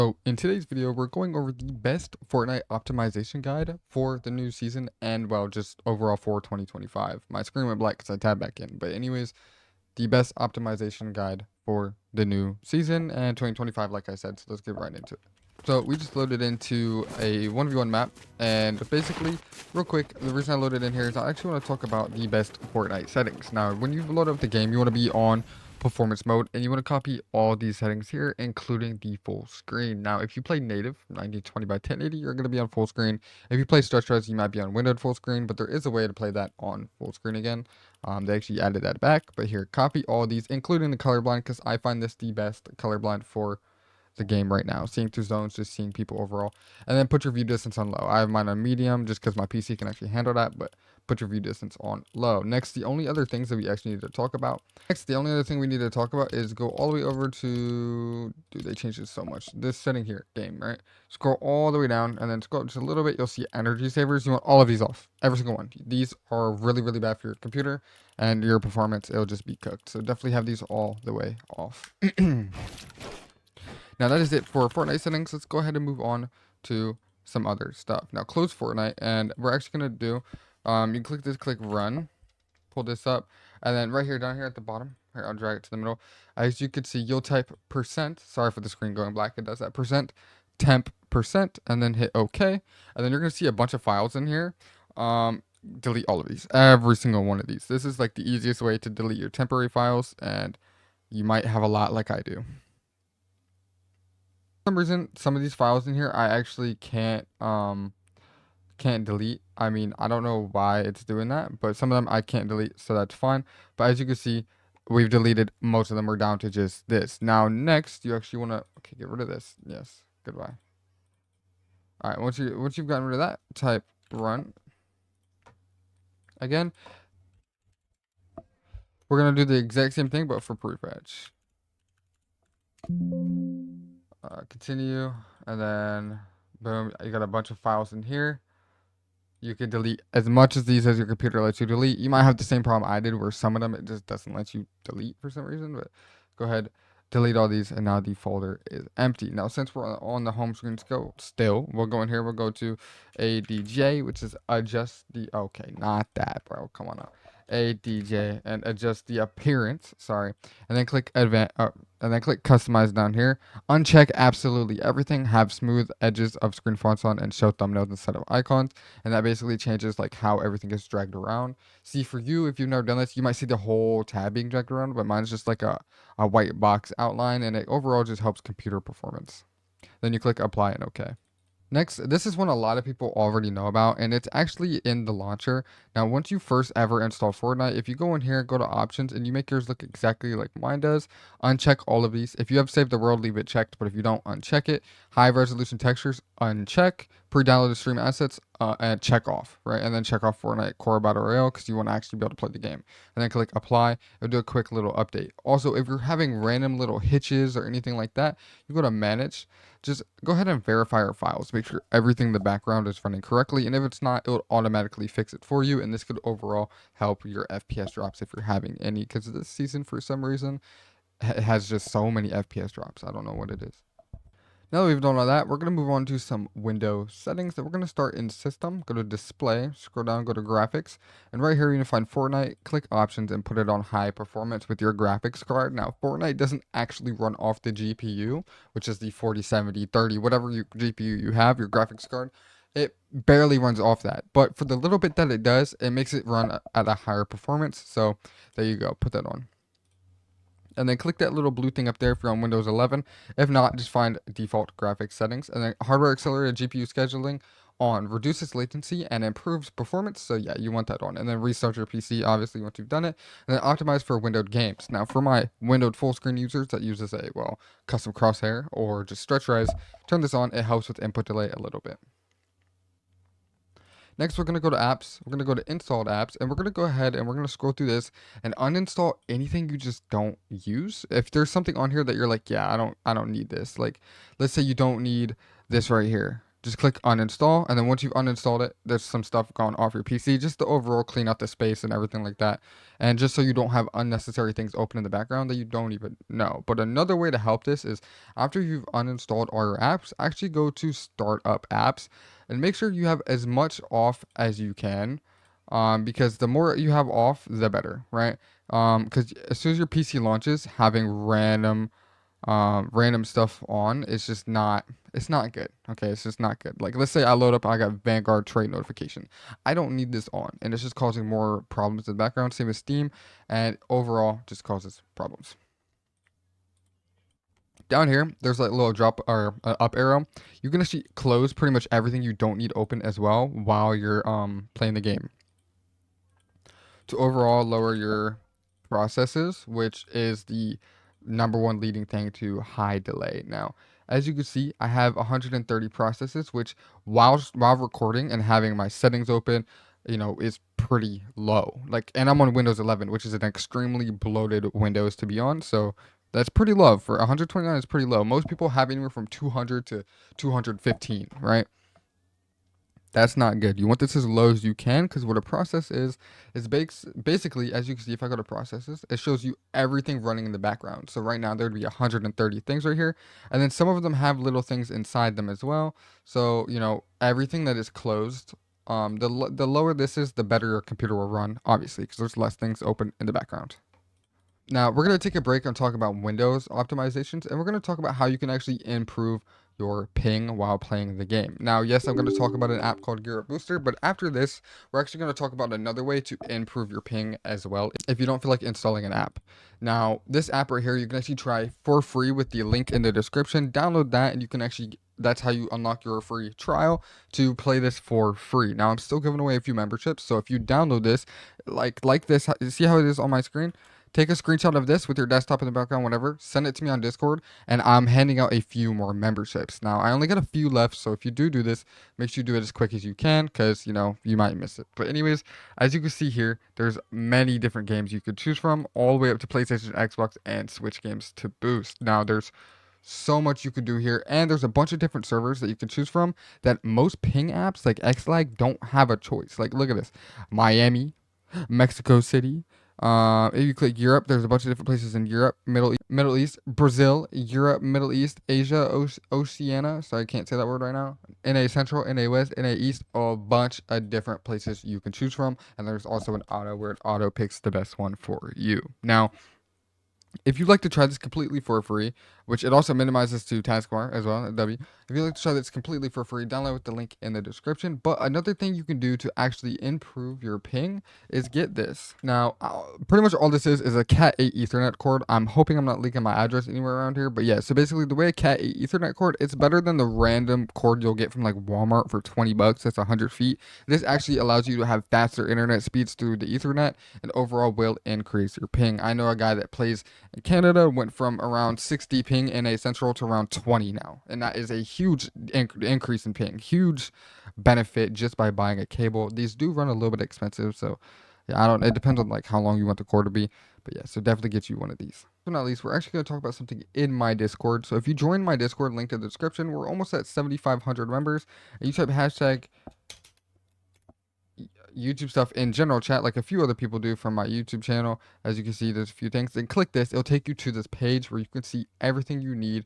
So in today's video, we're going over the best Fortnite optimization guide for the new season and, well, just overall for 2025. My screen went black because I tabbed back in. But anyways, the best optimization guide for the new season and 2025, like I said. So let's get right into it. So we just loaded into a 1v1 map, and basically, real quick, the reason I loaded in here is I actually want to talk about the best Fortnite settings. Now, when you load up the game, you want to be on performance mode, and you want to copy all these settings here, including the full screen. Now, if you play native 1920 by 1080, you're going to be on full screen. If you play stretch res, you might be on windowed full screen, but there is a way to play that on full screen again. They actually added that back, but here, copy all these, including the colorblind, because I find this the best colorblind for the game right now. Seeing through zones, just seeing people overall. And then put your view distance on low. I have mine on medium just because my PC can actually handle that, but put your view distance on low. Next, the only other things that we actually need to talk about. Next, the only other thing we need to talk about is go all the way over to, dude, they changed it so much. This setting here, game, right? Scroll all the way down and then scroll just a little bit. You'll see energy savers. You want all of these off. Every single one. These are really, really bad for your computer and your performance. It'll just be cooked. So definitely have these all the way off. Now that is it for Fortnite settings. Let's go ahead and move on to some other stuff. Now close Fortnite, and we're actually gonna do, you can click this, click run, pull this up, and then right here, down here at the bottom, here, I'll drag it to the middle. As you can see, you'll type percent, sorry for the screen going black, it does that, percent, temp percent, and then hit OK. And then you're gonna see a bunch of files in here. Delete all of these, every single one of these. This is like the easiest way to delete your temporary files, and you might have a lot like I do. For some reason, some of these files in here I actually can't delete. I mean, I don't know why it's doing that, but some of them I can't delete, so that's fine. But as you can see, we've deleted most of them. We're down to just this. Now next, you actually want to, okay, get rid of this. Yes, goodbye. All right, once you've gotten rid of that, type run again. We're gonna do the exact same thing, but for prefetch. Continue, and then boom, you got a bunch of files in here. You can delete as much of these as your computer lets you delete. You might have the same problem I did where some of them it just doesn't let you delete for some reason, but go ahead, delete all these, and now the folder is empty. Now, since we're on the home screen still, we'll go in here, we'll go to ADJ, which is adjust the, okay, not that, bro, come on now. ADJ, and adjust the appearance, sorry, and then click and then click customize down here. Uncheck absolutely everything, have smooth edges of screen fonts on, and show thumbnails instead of icons. And that basically changes like how everything gets dragged around. See, for you, if you've never done this, you might see the whole tab being dragged around, but mine's just like a white box outline, and it overall just helps computer performance. Then you click apply and okay. Next, this is one a lot of people already know about, and it's actually in the launcher. Now, once you first ever install Fortnite, if you go in here, go to options, and you make yours look exactly like mine does, uncheck all of these. If you have saved the world, leave it checked, but if you don't, uncheck it. High resolution textures, uncheck. Pre-downloaded stream assets, and check off, right? And then check off Fortnite Core Battle Royale because you want to actually be able to play the game. And then click apply. It'll do a quick little update. Also, if you're having random little hitches or anything like that, you go to manage. Just go ahead and verify your files. Make sure everything in the background is running correctly. And if it's not, it will automatically fix it for you. And this could overall help your FPS drops if you're having any. Because this season, for some reason, has just so many FPS drops. I don't know what it is. Now that we've done all that, we're going to move on to some window settings. That we're going to start in system, go to display, scroll down, go to graphics, and right here you're going to find Fortnite, click options, and put it on high performance with your graphics card. Now, Fortnite doesn't actually run off the GPU, which is the 4070, 30, whatever GPU you have, your graphics card. It barely runs off that, but for the little bit that it does, it makes it run at a higher performance. So there you go, put that on. And then click that little blue thing up there if you're on Windows 11. If not, just find default graphics settings. And then hardware accelerated GPU scheduling on, reduces latency and improves performance. So yeah, you want that on. And then restart your PC, obviously, once you've done it. And then optimize for windowed games. Now, for my windowed full screen users that uses a, well, custom crosshair or just stretch res, turn this on. It helps with input delay a little bit. Next, we're going to go to apps. We're going to go to installed apps, and we're going to go ahead and we're going to scroll through this and uninstall anything you just don't use. If there's something on here that you're like, yeah, I don't need this. Like, let's say you don't need this right here. just click uninstall, and then once you've uninstalled it, there's some stuff gone off your PC, just to overall clean out the space and everything like that, and just so you don't have unnecessary things open in the background that you don't even know. But another way to help this is after you've uninstalled all your apps, actually go to start up apps, and make sure you have as much off as you can, because the more you have off, the better, right? Because as soon as your PC launches, having random stuff on is just not, it's not good. Okay, it's just not good. Like, let's say I load up, I got Vanguard trade notification. I don't need this on, and it's just causing more problems in the background. Same as Steam, and overall just causes problems. Down here, there's like a little drop or up arrow. You can actually close pretty much everything you don't need open as well while you're playing the game, to overall lower your processes, which is the number one leading thing to high delay. Now, as you can see, I have 130 processes, which while recording and having my settings open, is pretty low. Like, and I'm on Windows 11, which is an extremely bloated Windows to be on. So that's pretty low. For 129 is pretty low. Most people have anywhere from 200 to 215, right? That's not good. You want this as low as you can, because what a process is basically, as you can see, if I go to processes, it shows you everything running in the background. So right now there'd be 130 things right here, and then some of them have little things inside them as well. So everything that is closed, the lower this is, the better your computer will run, obviously, because there's less things open in the background. Now, we're going to take a break and talk about Windows optimizations, and we're going to talk about how you can actually improve your ping while playing the game. Now, yes, I'm going to talk about an app called Gear Up Booster, but after this, we're actually going to talk about another way to improve your ping as well if you don't feel like installing an app. Now, this app right here, you can actually try for free with the link in the description. Download that, and you can actually, that's how you unlock your free trial to play this for free. Now, I'm still giving away a few memberships, so if you download this, like this, see how it is on my screen? Take a screenshot of this with your desktop in the background, whatever. Send it to me on Discord, and I'm handing out a few more memberships. Now, I only got a few left, so if you do this, make sure you do it as quick as you can, because, you might miss it. But anyways, as you can see here, there's many different games you could choose from, all the way up to PlayStation, Xbox, and Switch games to boost. Now, there's so much you could do here, and there's a bunch of different servers that you can choose from that most ping apps like XLag don't have a choice. Like, look at this. Miami, Mexico City. If you click Europe, there's a bunch of different places in Europe, Middle East, Brazil, Europe, Middle East, Asia, Oceania. So I can't say that word right now. NA Central, NA West, NA East, a bunch of different places you can choose from. And there's also an auto where it auto picks the best one for you. Now, if you'd like to try this completely for free, which it also minimizes to taskbar as well, W. If you'd like to try this completely for free, download with the link in the description. But another thing you can do to actually improve your ping is get this. Now, pretty much all this is a Cat 8 Ethernet cord. I'm hoping I'm not leaking my address anywhere around here. But yeah, so basically the way a Cat 8 Ethernet cord, it's better than the random cord you'll get from like Walmart for 20 bucks. That's 100 feet. This actually allows you to have faster internet speeds through the Ethernet, and overall will increase your ping. I know a guy that plays in Canada, went from around 60 ping in a central to around 20 now, and that is a huge increase in ping, huge benefit just by buying a cable. These do run a little bit expensive, so yeah, I don't. It depends on like how long you want the cord to be, but yeah, so definitely get you one of these. So not least, we're actually going to talk about something in my Discord. So if you join my Discord, link in the description. We're almost at 7,500 members, and you type hashtag YouTube stuff in general chat, like a few other people do from my YouTube channel. As you can see, there's a few things. Then click this. It'll take you to this page where you can see everything you need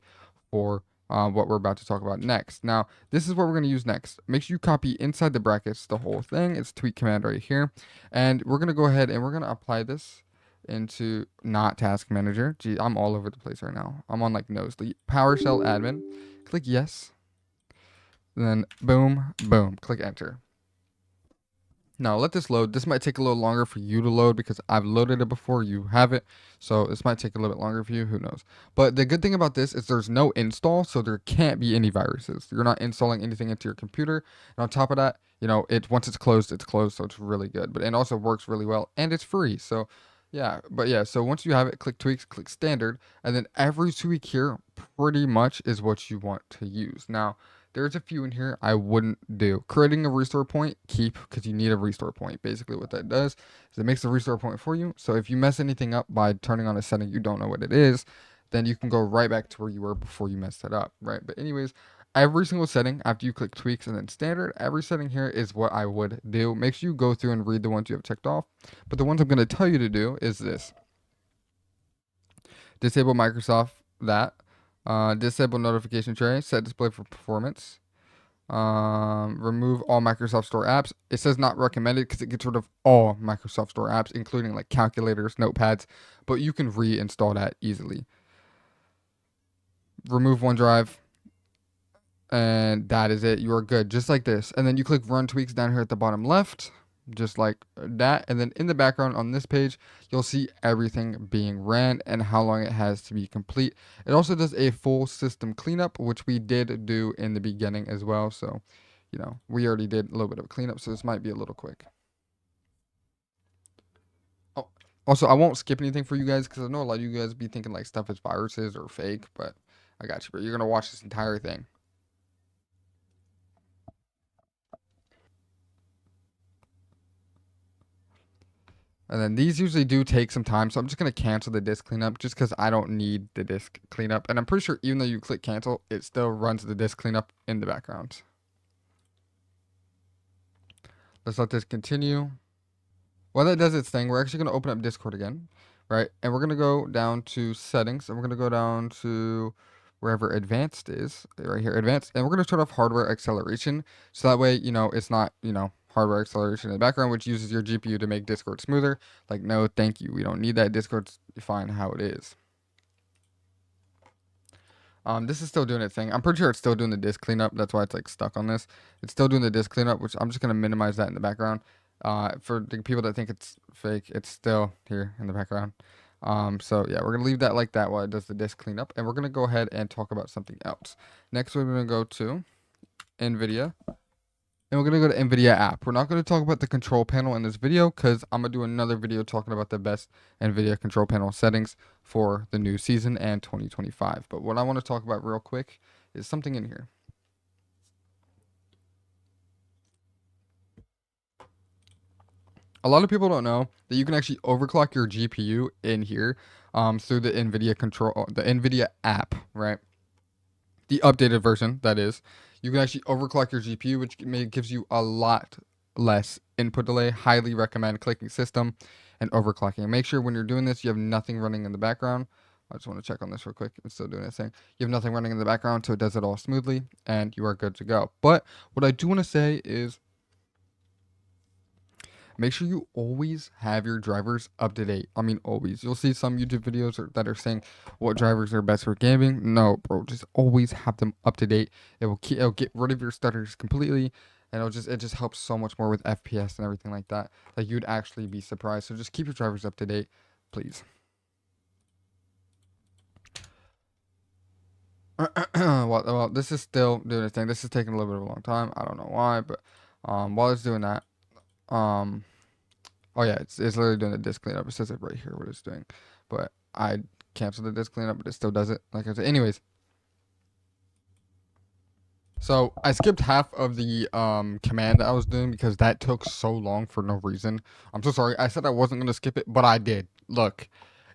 for what we're about to talk about next. Now, this is what we're going to use next. Make sure you copy inside the brackets the whole thing. It's tweet command right here. And we're going to go ahead and we're going to apply this into not task manager. Gee, I'm all over the place right now. I'm on like Nosely. PowerShell admin. Click yes. Then boom, boom. Click enter. Now let this load. This might take a little longer for you to load because I've loaded it before, you have it. So this might take a little bit longer for you, who knows. But the good thing about this is there's no install, so there can't be any viruses. You're not installing anything into your computer. And on top of that, once it's closed, so it's really good. But it also works really well, and it's free. So yeah, but yeah, so once you have it, click tweaks, click standard, and then every tweak here pretty much is what you want to use. Now, there's a few in here I wouldn't do. Creating a restore point, keep, because you need a restore point. Basically what that does is it makes a restore point for you. So if you mess anything up by turning on a setting you don't know what it is, then you can go right back to where you were before you messed it up, right? But anyways, every single setting after you click tweaks and then standard, every setting here is what I would do. Make sure you go through and read the ones you have checked off. But the ones I'm going to tell you to do is this. Disable Microsoft that. Disable notification tray. Set display for performance. Remove all Microsoft Store apps. It says not recommended because it gets rid of all Microsoft Store apps, including like calculators, notepads, but you can reinstall that easily. Remove OneDrive, and that is it. You are good, just like this. And then you click Run Tweaks down here at the bottom left, just like that. And then in the background on this page, you'll see everything being ran and how long it has to be complete. It also does a full system cleanup, which we did do in the beginning as well. So, you know, we already did a little bit of a cleanup, so this might be a little quick. Oh, also, I won't skip anything for you guys because I know a lot of you guys be thinking like stuff is viruses or fake, but I got you, bro. You're gonna watch this entire thing. And then these usually do take some time, so I'm just going to cancel the disk cleanup just because I don't need the disk cleanup. And I'm pretty sure even though you click cancel, it still runs the disk cleanup in the background. Let's let this continue. While that does its thing, we're actually going to open up Discord again, right? And we're going to go down to settings, and we're going to go down to wherever advanced is, right here, advanced. And we're going to turn off hardware acceleration. So that way, you know, it's not, you know, hardware acceleration in the background, which uses your GPU to make Discord smoother. Like, no, thank you. We don't need that. Discord's fine how it is. This is still doing its thing. I'm pretty sure it's still doing the disk cleanup. That's why it's like stuck on this. It's still doing the disk cleanup, which I'm just gonna minimize that in the background. For the people that think it's fake, it's still here in the background. So yeah, we're gonna leave that like that while it does the disk cleanup, and we're gonna go ahead and talk about something else. Next, we're gonna go to NVIDIA. And we're going to go to NVIDIA app. We're not going to talk about the control panel in this video because I'm going to do another video talking about the best NVIDIA control panel settings for the new season and 2025. But what I want to talk about real quick is something in here. A lot of people don't know that you can actually overclock your GPU in here through the NVIDIA app, right? The updated version, that is. You can actually overclock your GPU, which gives you a lot less input delay. Highly recommend clicking system and overclocking. Make sure when you're doing this, you have nothing running in the background. I just want to check on this real quick. It's still doing its thing. You have nothing running in the background, so it does it all smoothly, and you are good to go. But what I do want to say is make sure you always have your drivers up to date. I mean, always. You'll see some YouTube videos that are saying what drivers are best for gaming. No, bro, just always have them up to date. It'll get rid of your stutters completely, and it just helps so much more with FPS and everything like that. Like you'd actually be surprised. So just keep your drivers up to date, please. Well, this is still doing its thing. This is taking a little bit of a long time. I don't know why, but while it's doing that, oh yeah, it's literally doing the disk cleanup. It says it right here what it's doing, but I canceled the disk cleanup, but it still does it. Like I said, anyways. So I skipped half of the command that I was doing because that took so long for no reason. I'm so sorry. I said I wasn't gonna skip it, but I did. Look,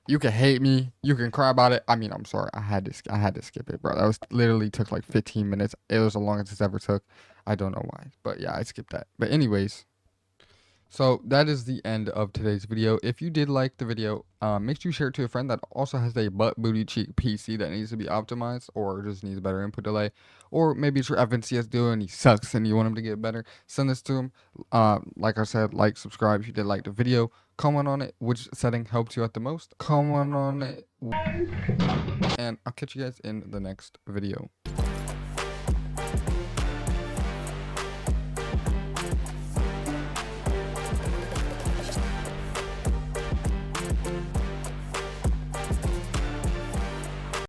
you can hate me, you can cry about it. I mean, I'm sorry. I had to skip it, bro. That was literally took like 15 minutes. It was the longest it's ever took. I don't know why, but yeah, I skipped that. But anyways. So that is the end of today's video. If you did like the video, make sure you share it to a friend that also has a butt booty cheek PC that needs to be optimized or just needs better input delay. Or maybe it's your FNCS duo and he sucks and you want him to get better. Send this to him. Like I said, like, subscribe if you did like the video. Comment on it. Which setting helped you out the most? Comment on it. And I'll catch you guys in the next video.